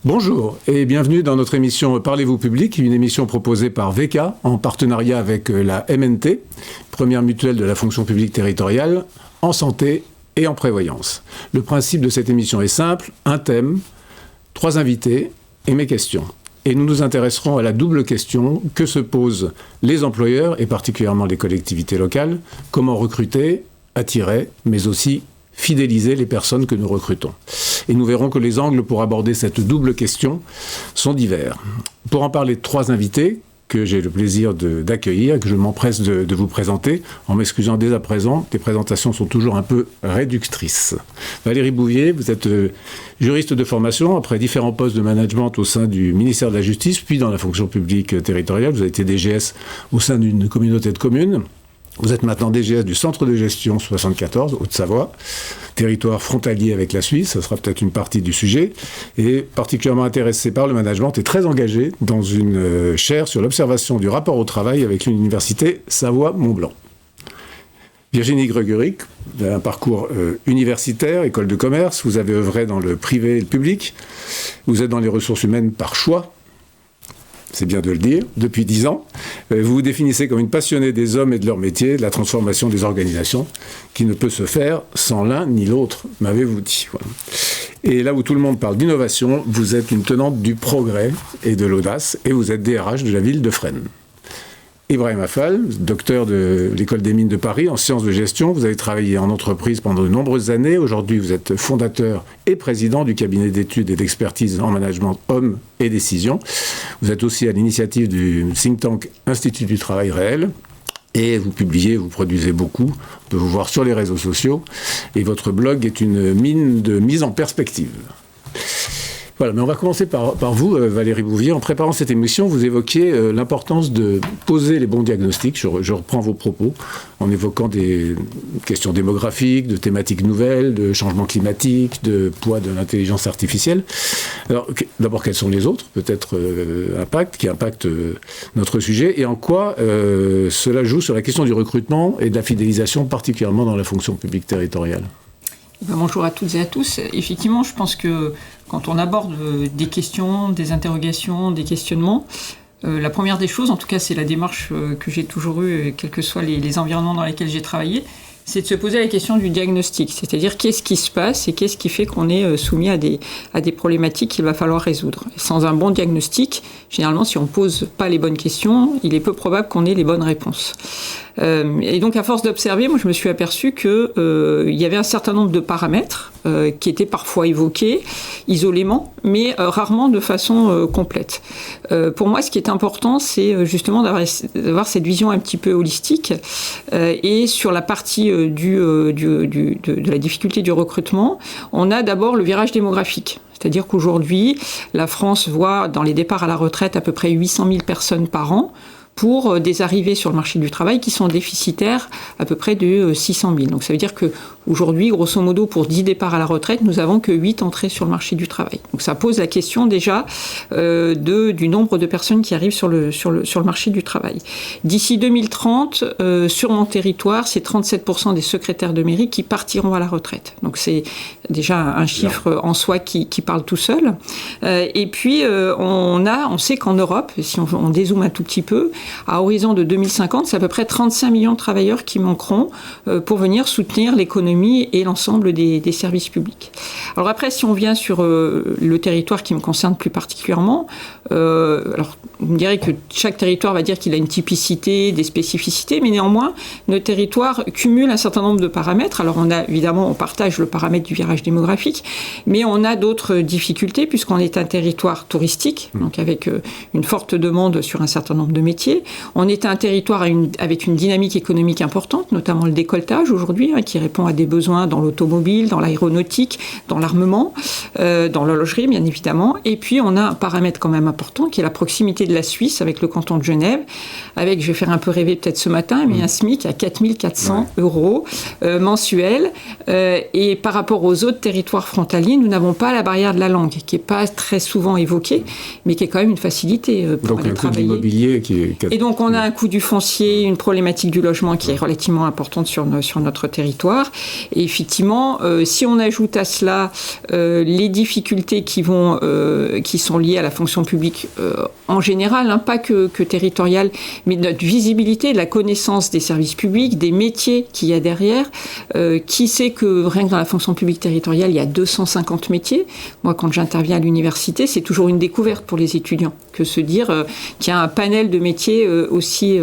Bonjour et bienvenue dans notre émission Parlez-vous public, une émission proposée par VK en partenariat avec la MNT, première mutuelle de la fonction publique territoriale, en santé et en prévoyance. Le principe de cette émission est simple, un thème, 3 invités et mes questions. Et nous nous intéresserons à la double question que se posent les employeurs et particulièrement les collectivités locales, comment recruter, attirer, mais aussi fidéliser les personnes que nous recrutons. Et nous verrons que les angles pour aborder cette double question sont divers. Pour en parler, 3 invités que j'ai le plaisir d'accueillir, que je m'empresse de vous présenter, en m'excusant dès à présent, les présentations sont toujours un peu réductrices. Valérie Bouvier, vous êtes juriste de formation, après différents postes de management au sein du ministère de la Justice, puis dans la fonction publique territoriale. Vous avez été DGS au sein d'une communauté de communes. Vous êtes maintenant DGS du Centre de gestion 74, Haute-Savoie, territoire frontalier avec la Suisse, ça sera peut-être une partie du sujet, et particulièrement intéressé par le management et très engagé dans une chaire sur l'observation du rapport au travail avec l'université Savoie-Mont-Blanc. Virginie Gregory, vous avez un parcours universitaire, école de commerce, vous avez œuvré dans le privé et le public, vous êtes dans les ressources humaines par choix, c'est bien de le dire, depuis 10 ans. Vous vous définissez comme une passionnée des hommes et de leur métier, de la transformation des organisations, qui ne peut se faire sans l'un ni l'autre, m'avez-vous dit. Voilà. Et là où tout le monde parle d'innovation, vous êtes une tenante du progrès et de l'audace, et vous êtes DRH de la ville de Fresnes. Ibrahim Affal, docteur de l'École des mines de Paris en sciences de gestion. Vous avez travaillé en entreprise pendant de nombreuses années. Aujourd'hui, vous êtes fondateur et président du cabinet d'études et d'expertise en management Hommes et Décisions. Vous êtes aussi à l'initiative du think tank Institut du Travail Réel. Et vous publiez, vous produisez beaucoup. On peut vous voir sur les réseaux sociaux. Et votre blog est une mine de mise en perspective. Voilà, mais on va commencer par vous, Valérie Bouvier. En préparant cette émission, vous évoquiez l'importance de poser les bons diagnostics. Je reprends vos propos en évoquant des questions démographiques, de thématiques nouvelles, de changement climatique, de poids de l'intelligence artificielle. Alors, d'abord, quels sont les autres, peut-être, qui impactent notre sujet, et en quoi cela joue sur la question du recrutement et de la fidélisation, particulièrement dans la fonction publique territoriale. Bonjour à toutes et à tous. Effectivement, je pense que quand on aborde des questions, des interrogations, des questionnements, la première des choses, en tout cas c'est la démarche que j'ai toujours eue, quels que soient les environnements dans lesquels j'ai travaillé, c'est de se poser la question du diagnostic, c'est-à-dire qu'est-ce qui se passe et qu'est-ce qui fait qu'on est soumis à des problématiques qu'il va falloir résoudre. Et sans un bon diagnostic, généralement si on ne pose pas les bonnes questions, il est peu probable qu'on ait les bonnes réponses. Et donc à force d'observer, moi je me suis aperçu que il y avait un certain nombre de paramètres qui étaient parfois évoqués isolément, mais rarement de façon complète. Pour moi, ce qui est important, c'est justement d'avoir cette vision un petit peu holistique et sur la partie de la difficulté du recrutement, on a d'abord le virage démographique. C'est-à-dire qu'aujourd'hui, la France voit dans les départs à la retraite à peu près 800 000 personnes par an, pour des arrivées sur le marché du travail qui sont déficitaires à peu près de 600 000. Donc ça veut dire qu'aujourd'hui, grosso modo, pour 10 départs à la retraite, nous n'avons que 8 entrées sur le marché du travail. Donc ça pose la question déjà du nombre de personnes qui arrivent sur le marché du travail. D'ici 2030, sur mon territoire, c'est 37% des secrétaires de mairie qui partiront à la retraite. Donc c'est déjà un chiffre en soi qui parle tout seul. Et puis on sait qu'en Europe, si on dézoome un tout petit peu, à horizon de 2050, c'est à peu près 35 millions de travailleurs qui manqueront pour venir soutenir l'économie et l'ensemble des services publics. Alors après, si on vient sur le territoire qui me concerne plus particulièrement, alors on dirait que chaque territoire va dire qu'il a une typicité, des spécificités, mais néanmoins, notre territoire cumule un certain nombre de paramètres. Alors on partage le paramètre du virage démographique, mais on a d'autres difficultés puisqu'on est un territoire touristique, donc avec une forte demande sur un certain nombre de métiers. On est un territoire avec une dynamique économique importante, notamment le décolletage aujourd'hui, qui répond à des besoins dans l'automobile, dans l'aéronautique, dans l'armement, dans l'horlogerie bien évidemment. Et puis on a un paramètre quand même important qui est la proximité de la Suisse avec le canton de Genève, avec, je vais faire un peu rêver peut-être ce matin, mais un SMIC à 4 400 € mensuels. Et par rapport aux autres territoires frontaliers, nous n'avons pas la barrière de la langue, qui n'est pas très souvent évoquée, mais qui est quand même une facilité pour aller travailler. Donc un coût de l'immobilier qui est... Et donc on a un coût du foncier, une problématique du logement qui est relativement importante sur notre territoire. Et effectivement, si on ajoute à cela les difficultés qui sont liées à la fonction publique en général, pas que territoriale, mais notre visibilité, la connaissance des services publics, des métiers qu'il y a derrière. Qui sait que rien que dans la fonction publique territoriale, il y a 250 métiers. Moi, quand j'interviens à l'université, c'est toujours une découverte pour les étudiants que se dire qu'il y a un panel de métiers aussi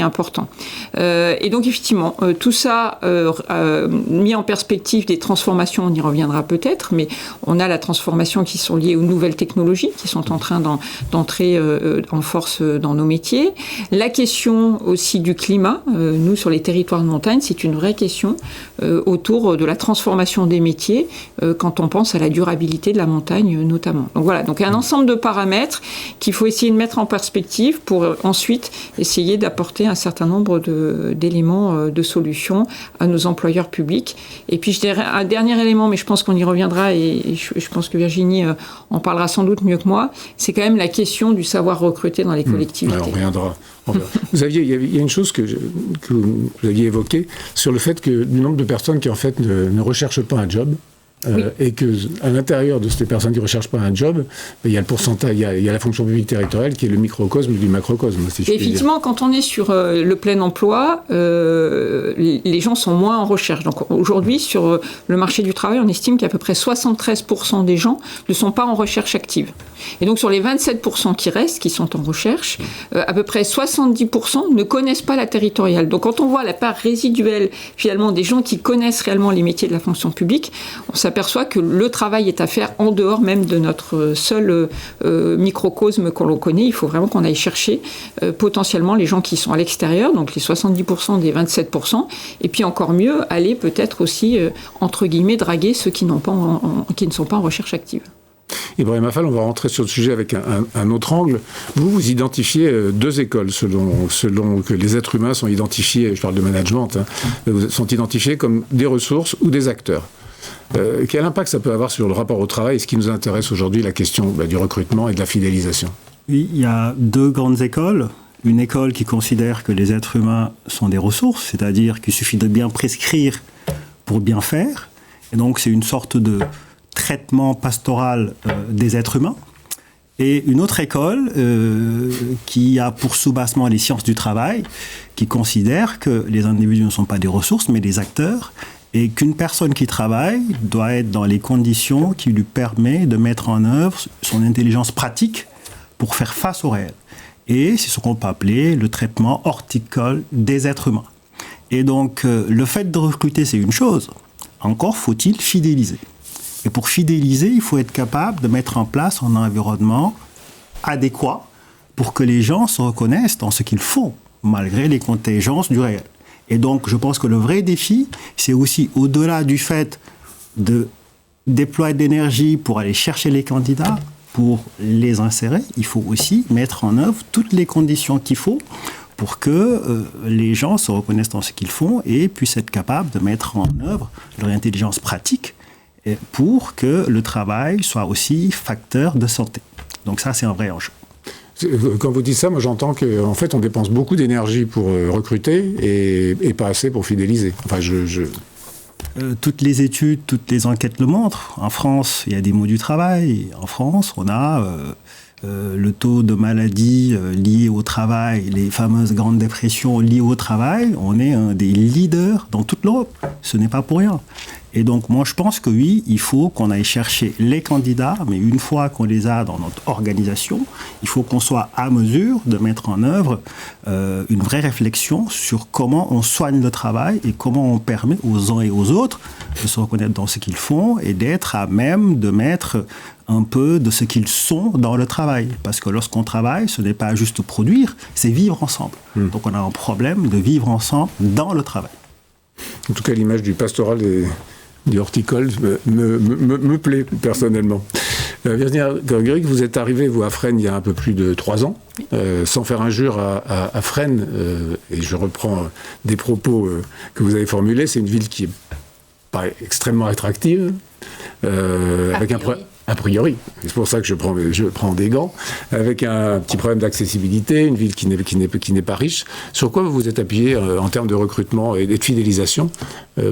important. Et donc, effectivement, tout ça mis en perspective des transformations, on y reviendra peut-être, mais on a la transformation qui sont liées aux nouvelles technologies qui sont en train d'entrer en force dans nos métiers. La question aussi du climat, nous, sur les territoires de montagne, c'est une vraie question autour de la transformation des métiers quand on pense à la durabilité de la montagne notamment. Donc voilà, donc un ensemble de paramètres qu'il faut essayer de mettre en perspective pour ensuite essayer d'apporter un certain nombre d'éléments de solutions à nos employeurs publics. Et puis je dirais un dernier élément, mais je pense qu'on y reviendra et je pense que Virginie en parlera sans doute mieux que moi, c'est quand même la question du savoir recruter dans les collectivités. Alors, on reviendra. Il y a une chose que vous aviez évoquée sur le fait que du nombre de personnes qui en fait ne recherchent pas un job. Oui. Et qu'à l'intérieur de ces personnes qui ne recherchent pas un job, il y a le pourcentage, il y a la fonction publique territoriale qui est le microcosme du macrocosme. Si je effectivement, quand on est sur le plein emploi, les gens sont moins en recherche. Donc aujourd'hui, sur le marché du travail, on estime qu'à peu près 73% des gens ne sont pas en recherche active. Et donc sur les 27% qui restent, qui sont en recherche, à peu près 70% ne connaissent pas la territoriale. Donc quand on voit la part résiduelle finalement des gens qui connaissent réellement les métiers de la fonction publique, on s'aperçoit que le travail est à faire en dehors même de notre seul microcosme que l'on connaît. Il faut vraiment qu'on aille chercher potentiellement les gens qui sont à l'extérieur, donc les 70% des 27%, et puis encore mieux, aller peut-être aussi, entre guillemets, draguer ceux qui ne sont pas en recherche active. Ibrahim Affal, on va rentrer sur le sujet avec un autre angle. Vous identifiez deux écoles selon que les êtres humains sont identifiés, je parle de management, sont identifiés comme des ressources ou des acteurs. Quel impact ça peut avoir sur le rapport au travail et ce qui nous intéresse aujourd'hui, la question du recrutement et de la fidélisation? Oui, il y a deux grandes écoles. Une école qui considère que les êtres humains sont des ressources, c'est-à-dire qu'il suffit de bien prescrire pour bien faire. Et donc c'est une sorte de traitement pastoral des êtres humains. Et une autre école qui a pour soubassement les sciences du travail, qui considère que les individus ne sont pas des ressources, mais des acteurs, et qu'une personne qui travaille doit être dans les conditions qui lui permettent de mettre en œuvre son intelligence pratique pour faire face au réel. Et c'est ce qu'on peut appeler le traitement horticole des êtres humains. Et donc, le fait de recruter, c'est une chose. Encore faut-il fidéliser. Et pour fidéliser, il faut être capable de mettre en place un environnement adéquat pour que les gens se reconnaissent dans ce qu'ils font, malgré les contingences du réel. Et donc, je pense que le vrai défi, c'est aussi au-delà du fait de déployer de l'énergie pour aller chercher les candidats, pour les insérer, il faut aussi mettre en œuvre toutes les conditions qu'il faut pour que les gens se reconnaissent dans ce qu'ils font et puissent être capables de mettre en œuvre leur intelligence pratique pour que le travail soit aussi facteur de santé. Donc ça, c'est un vrai enjeu. Quand vous dites ça, moi j'entends qu'en fait on dépense beaucoup d'énergie pour recruter et pas assez pour fidéliser. Enfin, toutes les études, toutes les enquêtes le montrent. En France, il y a des maux du travail. En France, on a le taux de maladies liées au travail, les fameuses grandes dépressions liées au travail. On est un des leaders dans toute l'Europe. Ce n'est pas pour rien. Et donc, moi, je pense que oui, il faut qu'on aille chercher les candidats, mais une fois qu'on les a dans notre organisation, il faut qu'on soit à mesure de mettre en œuvre une vraie réflexion sur comment on soigne le travail et comment on permet aux uns et aux autres de se reconnaître dans ce qu'ils font et d'être à même de mettre un peu de ce qu'ils sont dans le travail. Parce que lorsqu'on travaille, ce n'est pas juste produire, c'est vivre ensemble. Donc, on a un problème de vivre ensemble dans le travail. En tout cas, l'image du pastoral du horticole me plaît personnellement. Virginie Gregory, vous êtes arrivé, vous, à Fresnes il y a un peu plus de 3 ans, sans faire injure à Fresnes, et je reprends des propos que vous avez formulés. C'est une ville qui est pas extrêmement attractive, avec a priori, c'est pour ça que je prends des gants, avec un petit problème d'accessibilité, une ville qui n'est pas riche. Sur quoi vous vous êtes appuyé en termes de recrutement et de fidélisation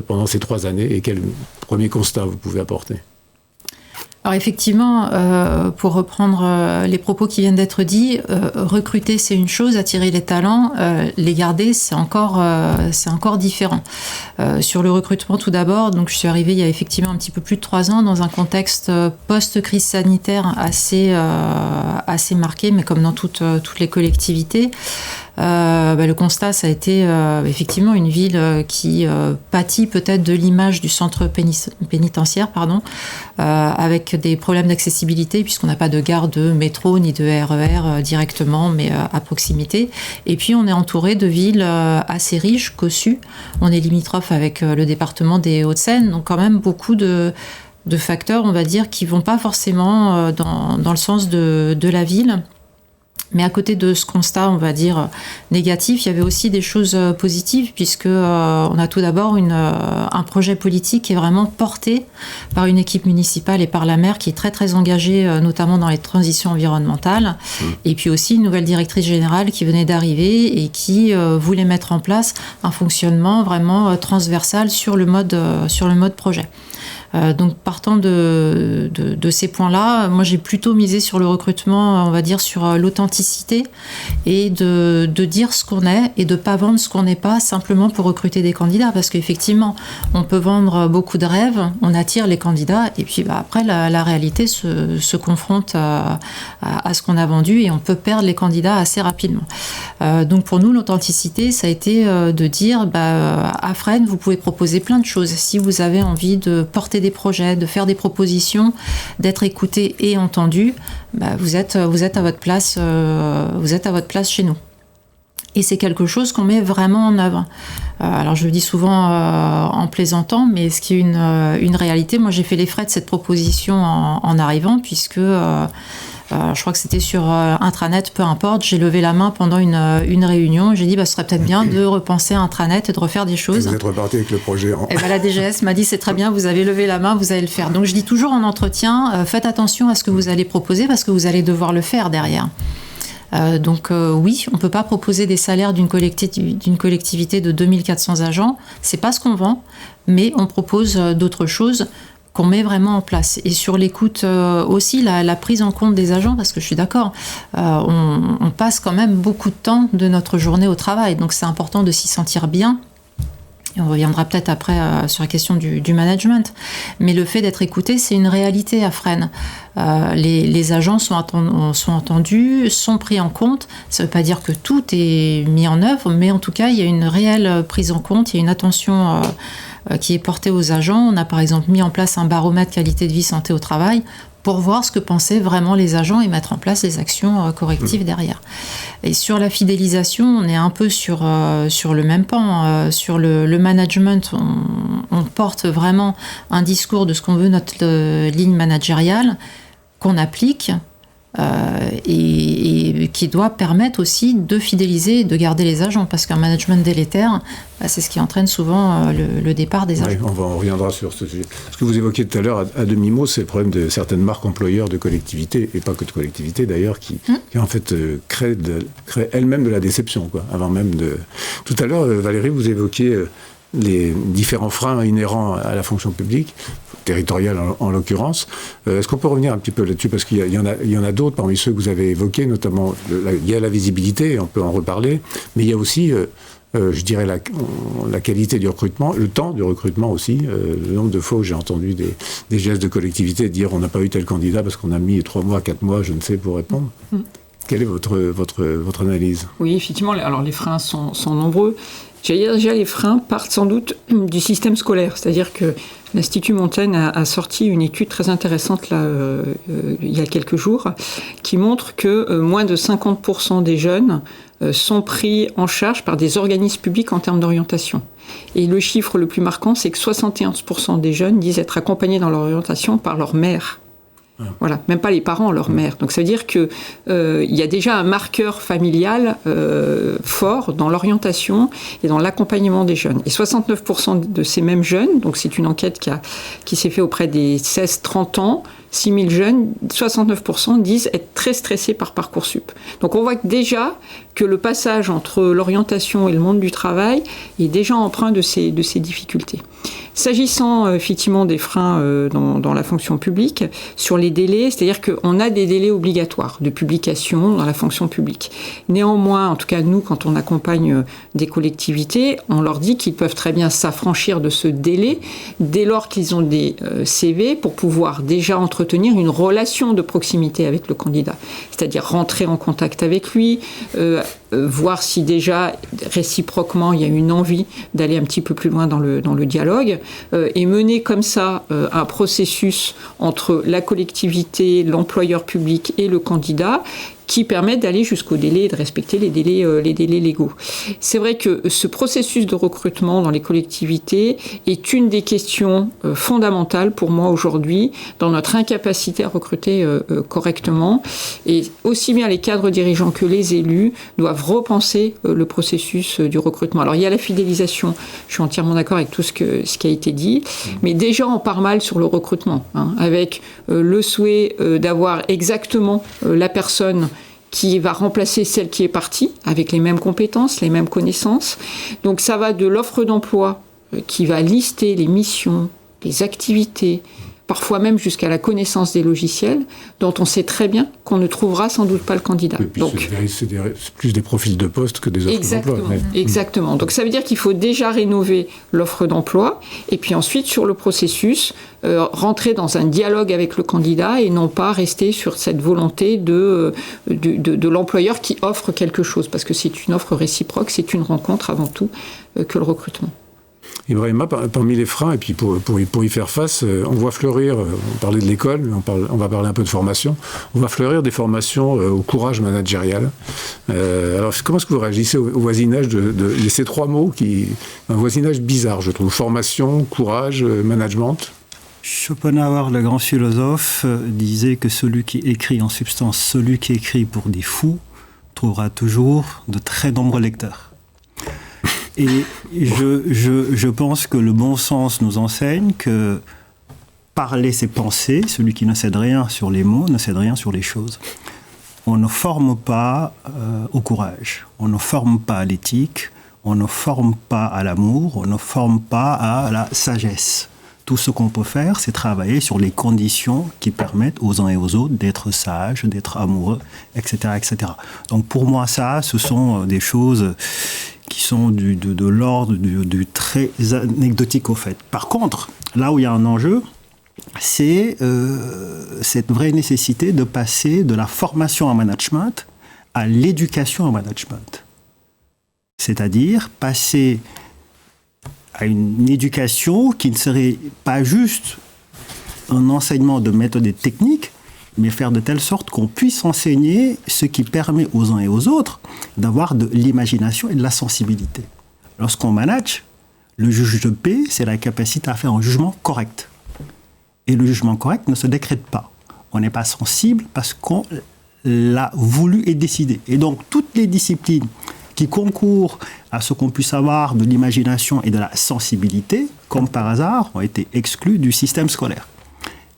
pendant ces 3 années, et quel premier constat vous pouvez apporter ? Alors effectivement, pour reprendre les propos qui viennent d'être dits, recruter c'est une chose, attirer les talents, les garder c'est encore différent. Sur le recrutement tout d'abord, donc je suis arrivée il y a effectivement un petit peu plus de 3 ans dans un contexte post-crise sanitaire assez marqué, mais comme dans toutes les collectivités. Le constat, ça a été effectivement une ville qui pâtit peut-être de l'image du centre pénitentiaire, avec des problèmes d'accessibilité, puisqu'on n'a pas de gare de métro ni de RER directement, mais à proximité. Et puis, on est entouré de villes assez riches, cossues. On est limitrophe avec le département des Hauts-de-Seine, donc quand même beaucoup de facteurs, on va dire, qui ne vont pas forcément dans le sens de la ville. Mais à côté de ce constat, on va dire, négatif, il y avait aussi des choses positives, puisque on a tout d'abord un projet politique qui est vraiment porté par une équipe municipale et par la maire qui est très très engagée, notamment dans les transitions environnementales. Et puis aussi une nouvelle directrice générale qui venait d'arriver et qui voulait mettre en place un fonctionnement vraiment transversal sur le mode projet. Donc partant de ces points-là, moi j'ai plutôt misé sur le recrutement, on va dire sur l'authenticité et de dire ce qu'on est et de pas vendre ce qu'on n'est pas simplement pour recruter des candidats, parce qu'effectivement on peut vendre beaucoup de rêves, on attire les candidats et puis après la réalité se confronte à ce qu'on a vendu et on peut perdre les candidats assez rapidement. Donc pour nous l'authenticité ça a été de dire à Fresnes vous pouvez proposer plein de choses si vous avez envie de porter des projets, de faire des propositions, d'être écouté et entendu, vous êtes à votre place chez nous. Et c'est quelque chose qu'on met vraiment en œuvre. Alors je le dis souvent en plaisantant, mais ce qui est une réalité, moi j'ai fait les frais de cette proposition en arrivant, puisque je crois que c'était sur intranet, peu importe, j'ai levé la main pendant une réunion, j'ai dit ce serait peut-être bien de repenser intranet et de refaire des choses. Vous êtes reparti avec le projet. Et la DGS m'a dit c'est très bien, vous avez levé la main, vous allez le faire. Donc je dis toujours en entretien, faites attention à ce que vous allez proposer parce que vous allez devoir le faire derrière. Donc oui, on ne peut pas proposer des salaires d'une collectivité de 2400 agents, c'est pas ce qu'on vend, mais on propose d'autres choses qu'on met vraiment en place. Et sur l'écoute aussi, la prise en compte des agents, parce que je suis d'accord, on passe quand même beaucoup de temps de notre journée au travail, donc c'est important de s'y sentir bien. Et on reviendra peut-être après sur la question du management. Mais le fait d'être écouté, c'est une réalité à Fresnes. Les agents sont entendus, sont pris en compte. Ça ne veut pas dire que tout est mis en œuvre, mais en tout cas, il y a une réelle prise en compte, il y a une attention qui est portée aux agents. On a par exemple mis en place un baromètre qualité de vie santé au travail pour voir ce que pensaient vraiment les agents et mettre en place des actions correctives derrière. Et sur la fidélisation, on est un peu sur le même pan. Sur le management, on porte vraiment un discours de ce qu'on veut notre ligne managériale, qu'on applique et qui doit permettre aussi de fidéliser et de garder les agents, parce qu'un management délétère, c'est ce qui entraîne souvent le départ des agents. Oui, on reviendra sur ce sujet. Ce que vous évoquiez tout à l'heure à demi-mot, c'est le problème de certaines marques employeurs de collectivités, et pas que de collectivités d'ailleurs, qui en fait créent elles-mêmes de la déception, avant même de... Tout à l'heure, Valérie, vous évoquiez les différents freins inhérents à la fonction publique, territoriale en l'occurrence. Est-ce qu'on peut revenir un petit peu là-dessus, parce qu'il y en a d'autres parmi ceux que vous avez évoqués, notamment il y a la visibilité, on peut en reparler, mais il y a aussi, je dirais, la qualité du recrutement, le temps du recrutement aussi. Le nombre de fois où j'ai entendu des gestes de collectivité dire on n'a pas eu tel candidat parce qu'on a mis 3 mois, 4 mois, je ne sais, pour répondre. Quelle est votre analyse ? Oui, effectivement, alors les freins sont nombreux. J'allais dire déjà, les freins partent sans doute du système scolaire, c'est-à-dire que l'Institut Montaigne a sorti une étude très intéressante là, il y a quelques jours, qui montre que moins de 50% des jeunes sont pris en charge par des organismes publics en termes d'orientation. Et le chiffre le plus marquant, c'est que 71% des jeunes disent être accompagnés dans leur orientation par leur mère. Voilà, même pas les parents, leur mère. Donc ça veut dire que il y a déjà un marqueur familial fort dans l'orientation et dans l'accompagnement des jeunes. Et 69% de ces mêmes jeunes, donc c'est une enquête qui s'est faite auprès des 16-30 ans, 6 000 jeunes, 69% disent être très stressés par Parcoursup. Donc on voit que déjà que le passage entre l'orientation et le monde du travail est déjà empreint de ces difficultés. S'agissant effectivement des freins dans la fonction publique, sur les délais, c'est-à-dire qu'on a des délais obligatoires de publication dans la fonction publique. Néanmoins, en tout cas nous, quand on accompagne des collectivités, on leur dit qu'ils peuvent très bien s'affranchir de ce délai dès lors qu'ils ont des CV pour pouvoir déjà entretenir une relation de proximité avec le candidat. C'est-à-dire rentrer en contact avec lui, voir si déjà réciproquement il y a une envie d'aller un petit peu plus loin dans le dialogue, et mener comme ça un processus entre la collectivité, l'employeur public et le candidat qui permettent d'aller jusqu'au délai et de respecter les délais légaux. C'est vrai que ce processus de recrutement dans les collectivités est une des questions fondamentales pour moi aujourd'hui dans notre incapacité à recruter correctement. Et aussi bien les cadres dirigeants que les élus doivent repenser le processus du recrutement. Alors il y a la fidélisation, je suis entièrement d'accord avec tout ce qui a été dit, mais déjà on part mal sur le recrutement, avec le souhait d'avoir exactement la personne qui va remplacer celle qui est partie, avec les mêmes compétences, les mêmes connaissances. Donc ça va de l'offre d'emploi qui va lister les missions, les activités, parfois même jusqu'à la connaissance des logiciels, dont on sait très bien qu'on ne trouvera sans doute pas le candidat. Et puis donc, c'est plus des profils de poste que des offres d'emploi. Exactement. Donc ça veut dire qu'il faut déjà rénover l'offre d'emploi, et puis ensuite, sur le processus, rentrer dans un dialogue avec le candidat et non pas rester sur cette volonté de l'employeur qui offre quelque chose, parce que c'est une offre réciproque, c'est une rencontre avant tout que le recrutement. Ibrahima, parmi les freins, et puis pour y faire face, on voit fleurir, on parlait de l'école, on va parler un peu de formation, on va fleurir des formations au courage managérial. Alors comment est-ce que vous réagissez au voisinage de ces trois mots, un voisinage bizarre, je trouve, formation, courage, management? Schopenhauer, le grand philosophe, disait que celui qui écrit en substance, celui qui écrit pour des fous, trouvera toujours de très nombreux lecteurs. Et je pense que le bon sens nous enseigne que parler, c'est penser. Celui qui ne cède rien sur les mots ne cède rien sur les choses. On ne forme pas au courage, on ne forme pas à l'éthique, on ne forme pas à l'amour, on ne forme pas à la sagesse. Tout ce qu'on peut faire, c'est travailler sur les conditions qui permettent aux uns et aux autres d'être sages, d'être amoureux, etc., etc. Donc pour moi, ça, ce sont des choses qui sont de l'ordre du très anecdotique au fait. Par contre, là où il y a un enjeu, c'est cette vraie nécessité de passer de la formation en management à l'éducation en management. C'est-à-dire passer à une éducation qui ne serait pas juste un enseignement de méthodes et techniques, mais faire de telle sorte qu'on puisse enseigner ce qui permet aux uns et aux autres d'avoir de l'imagination et de la sensibilité. Lorsqu'on manage, le juge de paix, c'est la capacité à faire un jugement correct. Et le jugement correct ne se décrète pas. On n'est pas sensible parce qu'on l'a voulu et décidé. Et donc, toutes les disciplines qui concourent à ce qu'on puisse avoir de l'imagination et de la sensibilité, comme par hasard, ont été exclues du système scolaire.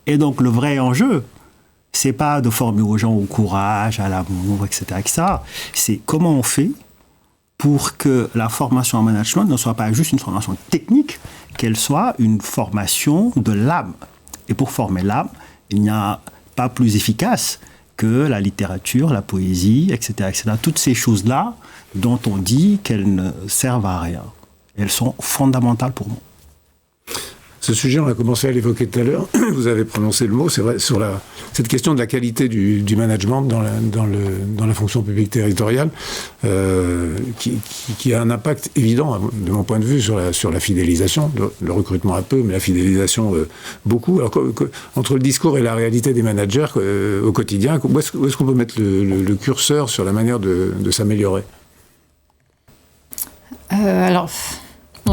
Et donc, le vrai enjeu, c'est pas de former aux gens au courage, à l'amour, etc., etc. C'est comment on fait pour que la formation en management ne soit pas juste une formation technique, qu'elle soit une formation de l'âme. Et pour former l'âme, il n'y a pas plus efficace que la littérature, la poésie, etc., etc. Toutes ces choses-là dont on dit qu'elles ne servent à rien. Elles sont fondamentales pour moi. Ce sujet, on a commencé à l'évoquer tout à l'heure. Vous avez prononcé le mot, c'est vrai, sur cette question de la qualité du management dans la fonction publique territoriale, qui a un impact évident, de mon point de vue, sur la fidélisation. Le recrutement un peu, mais la fidélisation beaucoup. Alors, entre le discours et la réalité des managers au quotidien, où est-ce qu'on peut mettre le curseur sur la manière de s'améliorer ? Alors,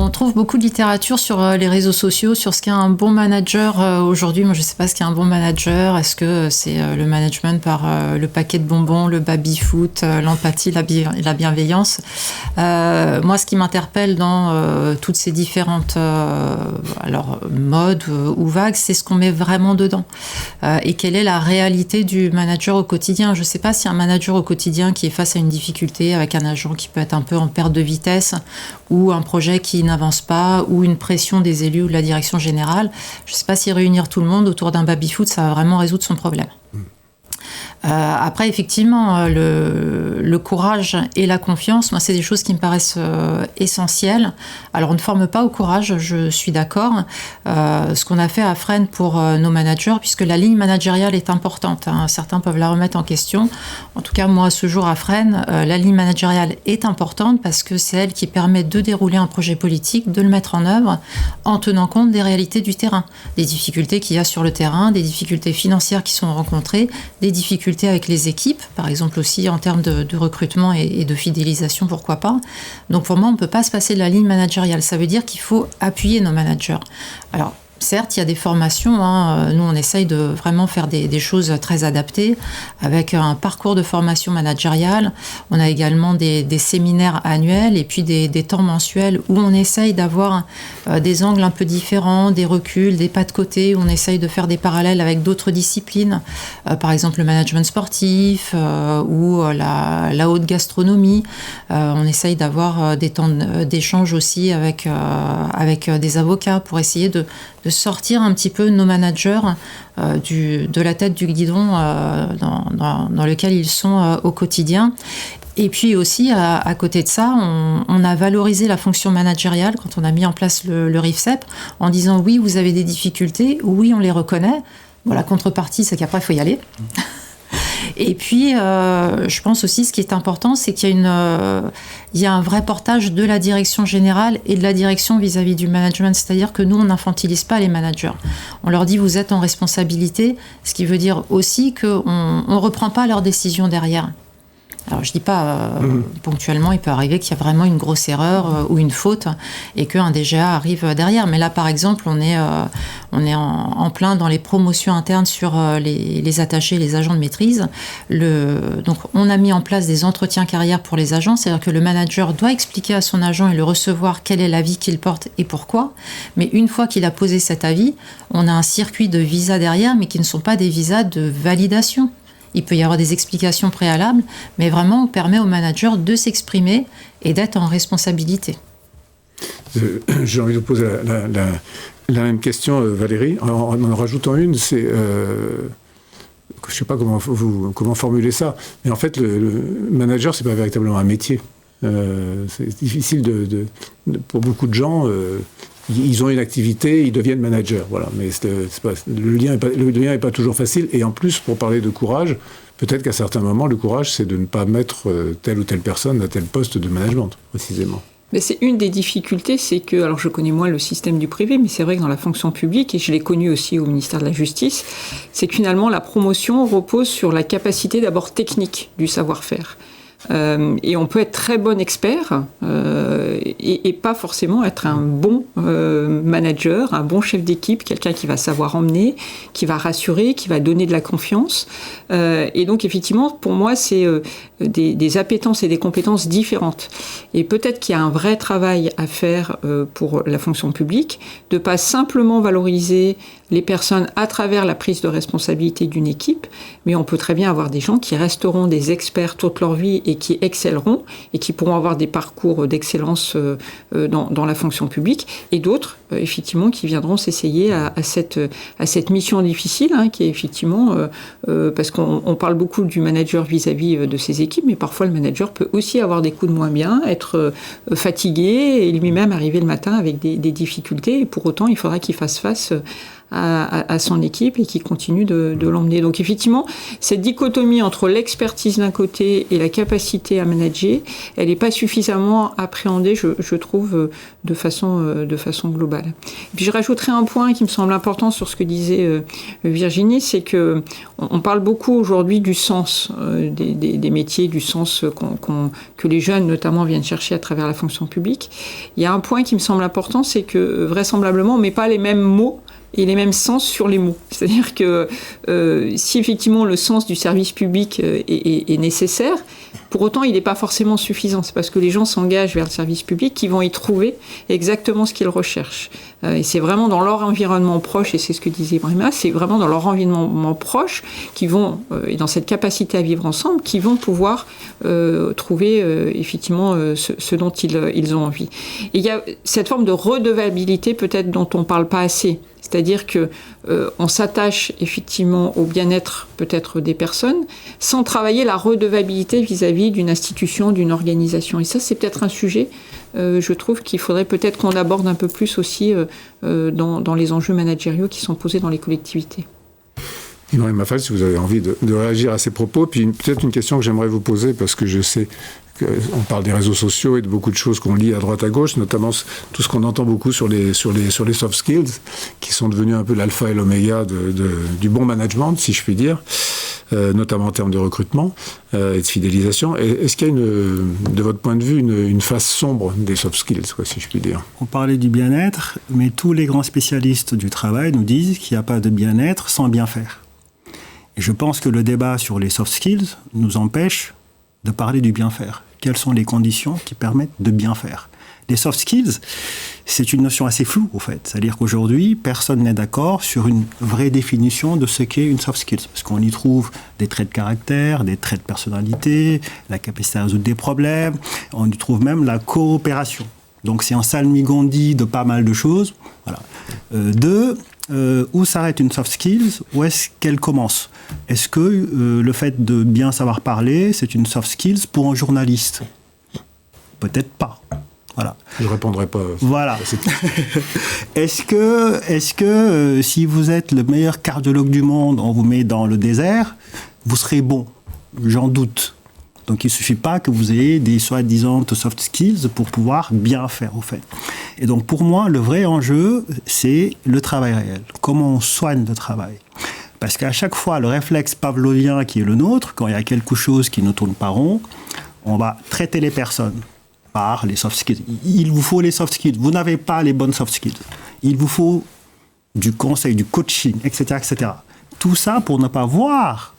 On trouve beaucoup de littérature sur les réseaux sociaux, sur ce qu'est un bon manager aujourd'hui. Moi, je ne sais pas ce qu'est un bon manager. Est-ce que c'est le management par le paquet de bonbons, le baby-foot, l'empathie, la bienveillance? Moi, ce qui m'interpelle dans toutes ces différentes modes ou vagues, c'est ce qu'on met vraiment dedans. Et quelle est la réalité du manager au quotidien? Je ne sais pas si un manager au quotidien qui est face à une difficulté avec un agent qui peut être un peu en perte de vitesse, ou un projet qui n'avance pas, ou une pression des élus ou de la direction générale, je ne sais pas si réunir tout le monde autour d'un baby-foot, ça va vraiment résoudre son problème. Après, effectivement, le courage et la confiance, moi, c'est des choses qui me paraissent essentielles. Alors, on ne forme pas au courage, je suis d'accord. Ce qu'on a fait à Fresnes pour nos managers, puisque la ligne managériale est importante, hein, certains peuvent la remettre en question. En tout cas, moi, à ce jour à Fresnes, la ligne managériale est importante parce que c'est elle qui permet de dérouler un projet politique, de le mettre en œuvre en tenant compte des réalités du terrain, des difficultés qu'il y a sur le terrain, des difficultés financières qui sont rencontrées, des difficultés avec les équipes, par exemple aussi en termes de recrutement et de fidélisation, pourquoi pas. Donc pour moi, on ne peut pas se passer de la ligne managériale. Ça veut dire qu'il faut appuyer nos managers. Alors, certes, il y a des formations. Hein. Nous, on essaye de vraiment faire des choses très adaptées avec un parcours de formation managériale. On a également des séminaires annuels et puis des temps mensuels où on essaye d'avoir des angles un peu différents, des reculs, des pas de côté, où on essaye de faire des parallèles avec d'autres disciplines. Par exemple, le management sportif ou la haute gastronomie. On essaye d'avoir des temps d'échange aussi avec des avocats pour essayer de sortir un petit peu nos managers de la tête du guidon dans lequel ils sont au quotidien. Et puis aussi, à côté de ça, on a valorisé la fonction managériale quand on a mis en place le RIFSEP en disant oui, vous avez des difficultés, oui, on les reconnaît. Bon, la contrepartie, c'est qu'après, il faut y aller. Et puis, je pense aussi, ce qui est important, c'est qu'il y a un vrai portage de la direction générale et de la direction vis-à-vis du management. C'est-à-dire que nous, on n'infantilise pas les managers. On leur dit, vous êtes en responsabilité, ce qui veut dire aussi qu'on ne reprend pas leurs décisions derrière. Alors, je ne dis pas ponctuellement, il peut arriver qu'il y a vraiment une grosse erreur ou une faute et qu'un DGA arrive derrière. Mais là, par exemple, on est en plein dans les promotions internes sur les attachés, les agents de maîtrise. Donc, on a mis en place des entretiens carrière pour les agents. C'est-à-dire que le manager doit expliquer à son agent et le recevoir quel est l'avis qu'il porte et pourquoi. Mais une fois qu'il a posé cet avis, on a un circuit de visas derrière, mais qui ne sont pas des visas de validation. Il peut y avoir des explications préalables, mais vraiment, on permet au manager de s'exprimer et d'être en responsabilité. J'ai envie de vous poser la même question, Valérie, en rajoutant une, c'est... je ne sais pas comment formuler ça, mais en fait, le manager, ce n'est pas véritablement un métier. C'est difficile pour beaucoup de gens... ils ont une activité, ils deviennent managers, voilà. Mais le lien n'est pas toujours facile. Et en plus, pour parler de courage, peut-être qu'à certains moments, le courage, c'est de ne pas mettre telle ou telle personne à tel poste de management, précisément. Mais c'est une des difficultés, c'est que, alors je connais moins le système du privé, mais c'est vrai que dans la fonction publique, et je l'ai connu aussi au ministère de la Justice, c'est que finalement, la promotion repose sur la capacité d'abord technique du savoir-faire. Et on peut être très bon expert et pas forcément être un bon manager, un bon chef d'équipe, quelqu'un qui va savoir emmener, qui va rassurer, qui va donner de la confiance. Et donc effectivement, pour moi, c'est des appétences et des compétences différentes. Et peut-être qu'il y a un vrai travail à faire pour la fonction publique, de pas simplement valoriser les personnes à travers la prise de responsabilité d'une équipe, mais on peut très bien avoir des gens qui resteront des experts toute leur vie et qui excelleront et qui pourront avoir des parcours d'excellence dans la fonction publique, et d'autres, effectivement, qui viendront s'essayer à cette mission difficile, hein, qui est effectivement, parce qu'on parle beaucoup du manager vis-à-vis de ses équipes, mais parfois le manager peut aussi avoir des coups de moins bien, être fatigué et lui-même arriver le matin avec des difficultés, et pour autant, il faudra qu'il fasse face à son équipe et qui continue de l'emmener. Donc effectivement, cette dichotomie entre l'expertise d'un côté et la capacité à manager, elle n'est pas suffisamment appréhendée, je trouve, de façon globale. global. Et puis je rajouterai un point qui me semble important sur ce que disait Virginie, c'est que on parle beaucoup aujourd'hui du sens des métiers, du sens que les jeunes notamment viennent chercher à travers la fonction publique. Il y a un point qui me semble important, c'est que vraisemblablement on met pas les mêmes mots et les mêmes sens sur les mots. C'est-à-dire que si effectivement le sens du service public est nécessaire, pour autant il n'est pas forcément suffisant. C'est parce que les gens s'engagent vers le service public qu'ils vont y trouver exactement ce qu'ils recherchent. Et c'est vraiment dans leur environnement proche, et c'est ce que disait Brema, c'est vraiment dans leur environnement proche qu'ils vont, et dans cette capacité à vivre ensemble, qu'ils vont pouvoir trouver effectivement ce dont ils ont envie. Et il y a cette forme de redevabilité peut-être dont on ne parle pas assez. C'est-à-dire que on s'attache effectivement au bien-être peut-être des personnes sans travailler la redevabilité vis-à-vis d'une institution, d'une organisation. Et ça, c'est peut-être un sujet, je trouve, qu'il faudrait peut-être qu'on aborde un peu plus aussi dans les enjeux managériaux qui sont posés dans les collectivités. Ibrahim Mafal, si vous avez envie de réagir à ces propos, puis peut-être une question que j'aimerais vous poser, parce que je sais qu'on parle des réseaux sociaux et de beaucoup de choses qu'on lit à droite à gauche, notamment tout ce qu'on entend beaucoup sur les soft skills, qui sont devenus un peu l'alpha et l'oméga du bon management, si je puis dire, notamment en termes de recrutement et de fidélisation. Est-ce qu'il y a, de votre point de vue, une face sombre des soft skills, si je puis dire? On parlait du bien-être, mais tous les grands spécialistes du travail nous disent qu'il n'y a pas de bien-être sans bien faire. Et je pense que le débat sur les soft skills nous empêche de parler du bien faire. Quelles sont les conditions qui permettent de bien faire? Les soft skills, c'est une notion assez floue, au fait. C'est-à-dire qu'aujourd'hui, personne n'est d'accord sur une vraie définition de ce qu'est une soft skills. Parce qu'on y trouve des traits de caractère, des traits de personnalité, la capacité à résoudre des problèmes. On y trouve même la coopération. Donc c'est un salmigondis de pas mal de choses. Voilà. Où s'arrête une soft skills? Où est-ce qu'elle commence? Est-ce que le fait de bien savoir parler, c'est une soft skills pour un journaliste? Peut-être pas. Voilà. Je ne répondrai pas. Voilà. Est-ce que si vous êtes le meilleur cardiologue du monde, on vous met dans le désert, vous serez bon? J'en doute. Donc il ne suffit pas que vous ayez des soi-disant soft skills pour pouvoir bien faire, au fait. Et donc pour moi, le vrai enjeu, c'est le travail réel. Comment on soigne le travail? Parce qu'à chaque fois, le réflexe pavlovien qui est le nôtre, quand il y a quelque chose qui ne tourne pas rond, on va traiter les personnes par les soft skills. Il vous faut les soft skills. Vous n'avez pas les bonnes soft skills. Il vous faut du conseil, du coaching, etc., etc. Tout ça pour ne pas voir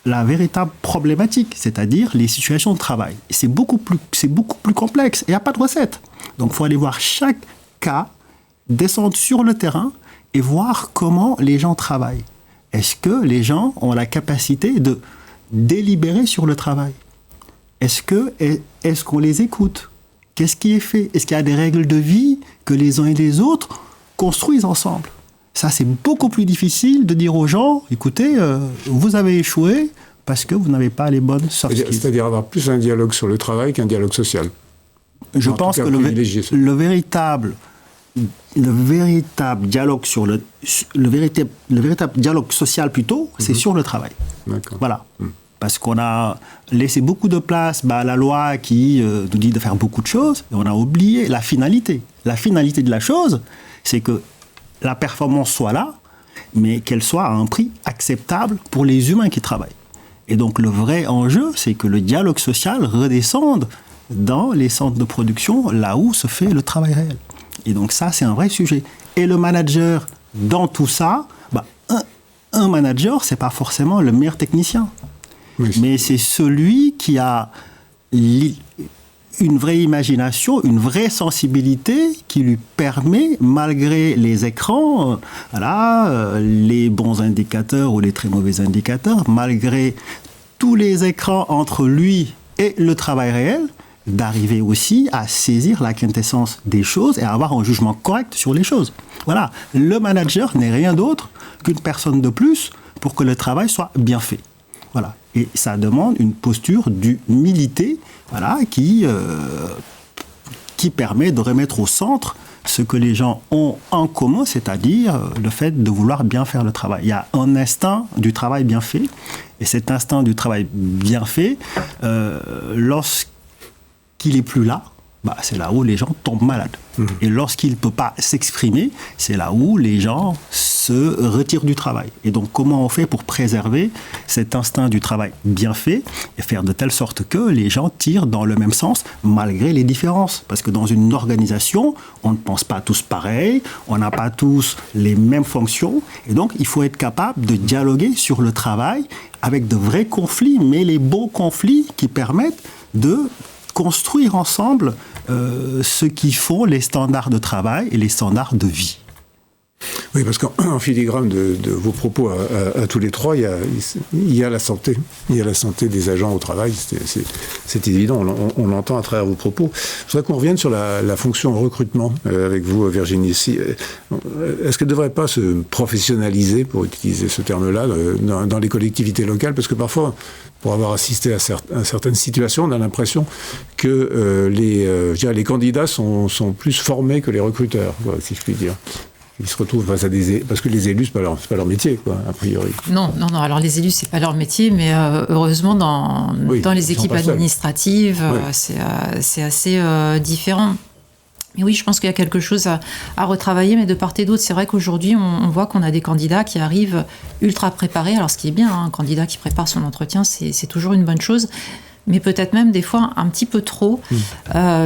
la véritable problématique, c'est-à-dire les situations de travail. C'est beaucoup plus complexe. Il n'y a pas de recette. Donc, il faut aller voir chaque cas, descendre sur le terrain et voir comment les gens travaillent. Est-ce que les gens ont la capacité de délibérer sur le travail? Est-ce qu'on les écoute? Qu'est-ce qui est fait? Est-ce qu'il y a des règles de vie que les uns et les autres construisent ensemble? Ça, c'est beaucoup plus difficile de dire aux gens, écoutez, vous avez échoué parce que vous n'avez pas les bonnes soft skills. C'est-à-dire avoir plus un dialogue sur le travail qu'un dialogue social. Je pense que le véritable dialogue le véritable dialogue social plutôt, c'est sur le travail. D'accord. Voilà. Parce qu'on a laissé beaucoup de place à la loi qui nous dit de faire beaucoup de choses, et on a oublié la finalité. La finalité de la chose, c'est que la performance soit là, mais qu'elle soit à un prix acceptable pour les humains qui travaillent. Et donc le vrai enjeu, c'est que le dialogue social redescende dans les centres de production, là où se fait le travail réel. Et donc ça, c'est un vrai sujet. Et le manager, dans tout ça, un manager, c'est pas forcément le meilleur technicien. Oui. Mais c'est celui qui a une vraie imagination, une vraie sensibilité qui lui permet, malgré les écrans, les bons indicateurs ou les très mauvais indicateurs, malgré tous les écrans entre lui et le travail réel, d'arriver aussi à saisir la quintessence des choses et à avoir un jugement correct sur les choses. Voilà, le manager n'est rien d'autre qu'une personne de plus pour que le travail soit bien fait. Voilà. Et ça demande une posture d'humilité, qui permet de remettre au centre ce que les gens ont en commun, c'est-à-dire le fait de vouloir bien faire le travail. Il y a un instinct du travail bien fait, et cet instinct du travail bien fait, lorsqu'il n'est plus là, c'est là où les gens tombent malades. Et lorsqu'il ne peut pas s'exprimer, c'est là où les gens se retirent du travail. Et donc, comment on fait pour préserver cet instinct du travail bien fait et faire de telle sorte que les gens tirent dans le même sens malgré les différences? Parce que dans une organisation, on ne pense pas tous pareil, on n'a pas tous les mêmes fonctions. Et donc, il faut être capable de dialoguer sur le travail avec de vrais conflits, mais les bons conflits qui permettent de construire ensemble ce qui font les standards de travail et les standards de vie. Oui, parce qu'en filigrane de vos propos à tous les trois, il y a la santé. Il y a la santé des agents au travail, c'est évident, on l'entend à travers vos propos. Je voudrais qu'on revienne sur la fonction recrutement avec vous, Virginie. Est-ce qu'elle ne devrait pas se professionnaliser, pour utiliser ce terme-là, dans les collectivités locales? Parce que parfois, pour avoir assisté à certaines situations, on a l'impression que les candidats sont plus formés que les recruteurs, si je puis dire. Ils se retrouvent face à parce que les élus, c'est pas leur métier, quoi, a priori. Non. Alors les élus, c'est pas leur métier, mais heureusement dans les équipes administratives, c'est assez différent. Mais oui, je pense qu'il y a quelque chose à retravailler, mais de part et d'autre, c'est vrai qu'aujourd'hui, on voit qu'on a des candidats qui arrivent ultra préparés. Alors, ce qui est bien, un candidat qui prépare son entretien, c'est toujours une bonne chose. Mais peut-être même des fois un petit peu trop,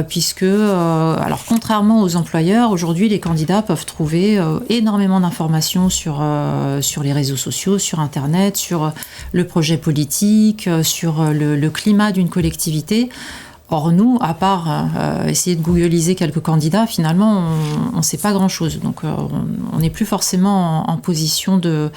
puisque, alors contrairement aux employeurs, aujourd'hui les candidats peuvent trouver énormément d'informations sur les réseaux sociaux, sur Internet, sur le projet politique, sur le climat d'une collectivité. Or, nous, à part essayer de googliser quelques candidats, finalement, on ne sait pas grand-chose. Donc, on n'est plus forcément en position de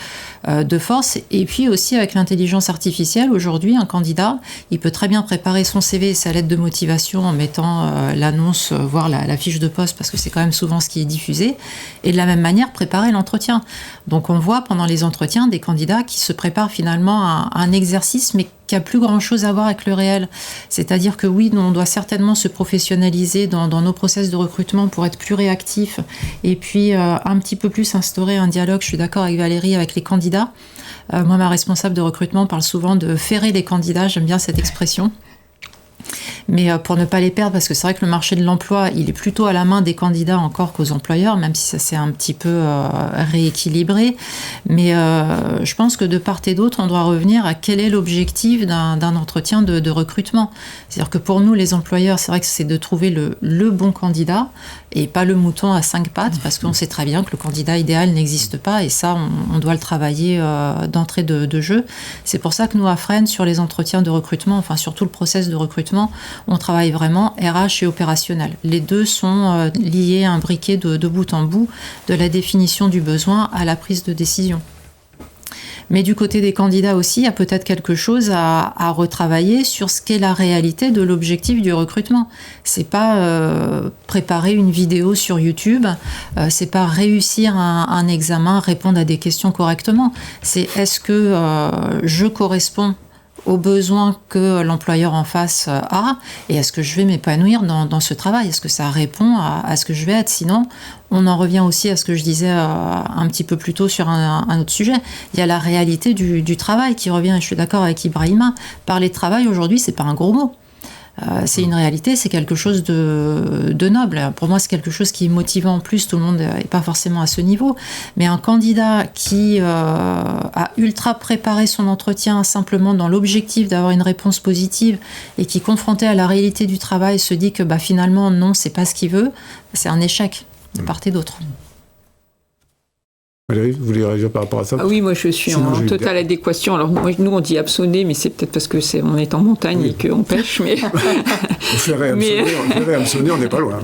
force. Et puis aussi, avec l'intelligence artificielle, aujourd'hui, un candidat, il peut très bien préparer son CV et sa lettre de motivation en mettant l'annonce, voire la fiche de poste, parce que c'est quand même souvent ce qui est diffusé. Et de la même manière, préparer l'entretien. Donc, on voit pendant les entretiens des candidats qui se préparent finalement à un exercice, mais qui n'a plus grand-chose à voir avec le réel. C'est-à-dire que oui, on doit certainement se professionnaliser dans nos process de recrutement pour être plus réactif et puis un petit peu plus instaurer un dialogue, je suis d'accord avec Valérie, avec les candidats. Moi, ma responsable de recrutement parle souvent de ferrer les candidats, j'aime bien cette expression. Mais pour ne pas les perdre, parce que c'est vrai que le marché de l'emploi, il est plutôt à la main des candidats encore qu'aux employeurs, même si ça s'est un petit peu rééquilibré. Mais je pense que de part et d'autre, on doit revenir à quel est l'objectif d'un entretien de recrutement. C'est-à-dire que pour nous, les employeurs, c'est vrai que c'est de trouver le bon candidat et pas le mouton à 5 pattes, parce qu'on sait très bien que le candidat idéal n'existe pas, et ça, on doit le travailler d'entrée de jeu. C'est pour ça que nous, à Fresnes, sur les entretiens de recrutement, enfin sur tout le process de recrutement, on travaille vraiment RH et opérationnel. Les deux sont liés, imbriqués de bout en bout, de la définition du besoin à la prise de décision. Mais du côté des candidats aussi, il y a peut-être quelque chose à retravailler sur ce qu'est la réalité de l'objectif du recrutement. C'est pas préparer une vidéo sur YouTube, c'est pas réussir un examen, répondre à des questions correctement. C'est est-ce que je corresponds aux besoins que l'employeur en face a, et est-ce que je vais m'épanouir dans ce travail? Est-ce que ça répond à ce que je vais être? Sinon, on en revient aussi à ce que je disais un petit peu plus tôt sur un autre sujet. Il y a la réalité du travail qui revient, et je suis d'accord avec Ibrahima. Parler de travail aujourd'hui, c'est pas un gros mot. C'est une réalité, c'est quelque chose de noble. Pour moi, c'est quelque chose qui est motivant en plus. Tout le monde n'est pas forcément à ce niveau. Mais un candidat qui a ultra préparé son entretien simplement dans l'objectif d'avoir une réponse positive et qui, confronté à la réalité du travail, se dit que finalement, non, c'est pas ce qu'il veut, c'est un échec de part et d'autre. Valérie, vous voulez réagir par rapport à ça? Oui, moi je suis en totale adéquation. Alors nous on dit absonner, mais c'est peut-être parce que on est en montagne et qu'on pêche. Mais on ferait absonner, on n'est pas loin.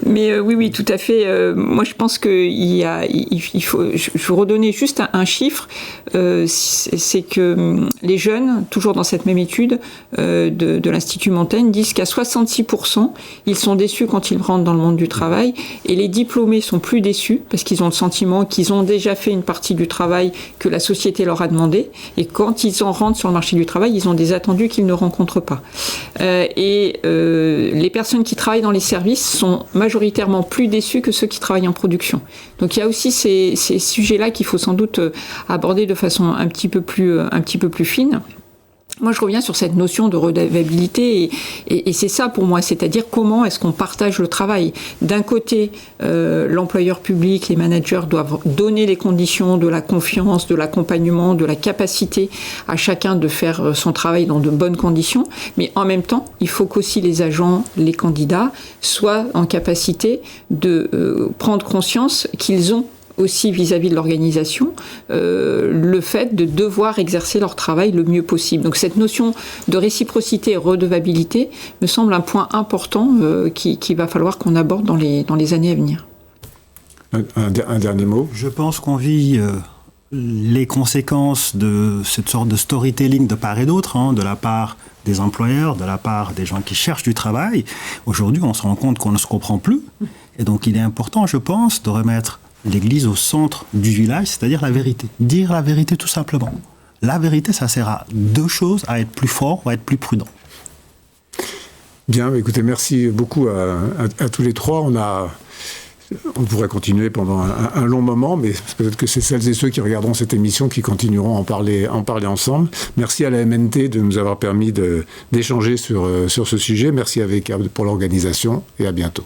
Mais oui, tout à fait. Moi je pense il faut. Je vais redonner juste un chiffre. C'est que les jeunes, toujours dans cette même étude de l'Institut Montaigne, disent qu'à 66%, ils sont déçus quand ils rentrent dans le monde du travail, et les diplômés sont plus déçus parce qu'ils ont le sentiment qu'ils ont déjà fait une partie du travail que la société leur a demandé, et quand ils en rentrent sur le marché du travail, ils ont des attendus qu'ils ne rencontrent pas. Les personnes qui travaillent dans les services sont majoritairement plus déçues que ceux qui travaillent en production. Donc il y a aussi ces sujets-là qu'il faut sans doute aborder de façon un petit peu plus fine. Moi, je reviens sur cette notion de redevabilité et c'est ça pour moi, c'est-à-dire comment est-ce qu'on partage le travail. D'un côté, l'employeur public, les managers doivent donner les conditions de la confiance, de l'accompagnement, de la capacité à chacun de faire son travail dans de bonnes conditions, mais en même temps, il faut qu'aussi les agents, les candidats soient en capacité de prendre conscience qu'ils ont aussi vis-à-vis de l'organisation, le fait de devoir exercer leur travail le mieux possible. Donc cette notion de réciprocité et redevabilité me semble un point important qu'il va falloir qu'on aborde dans les années à venir. Un dernier mot. Je pense qu'on vit les conséquences de cette sorte de storytelling de part et d'autre, de la part des employeurs, de la part des gens qui cherchent du travail. Aujourd'hui, on se rend compte qu'on ne se comprend plus. Et donc il est important, je pense, de remettre l'Église au centre du village, c'est-à-dire la vérité. Dire la vérité tout simplement. La vérité, ça sert à deux choses, à être plus fort ou à être plus prudent. Bien, écoutez, merci beaucoup à tous les trois. On pourrait continuer pendant un long moment, mais peut-être que c'est celles et ceux qui regarderont cette émission qui continueront à en parler ensemble. Merci à la MNT de nous avoir permis d'échanger sur ce sujet. Merci à VK pour l'organisation et à bientôt.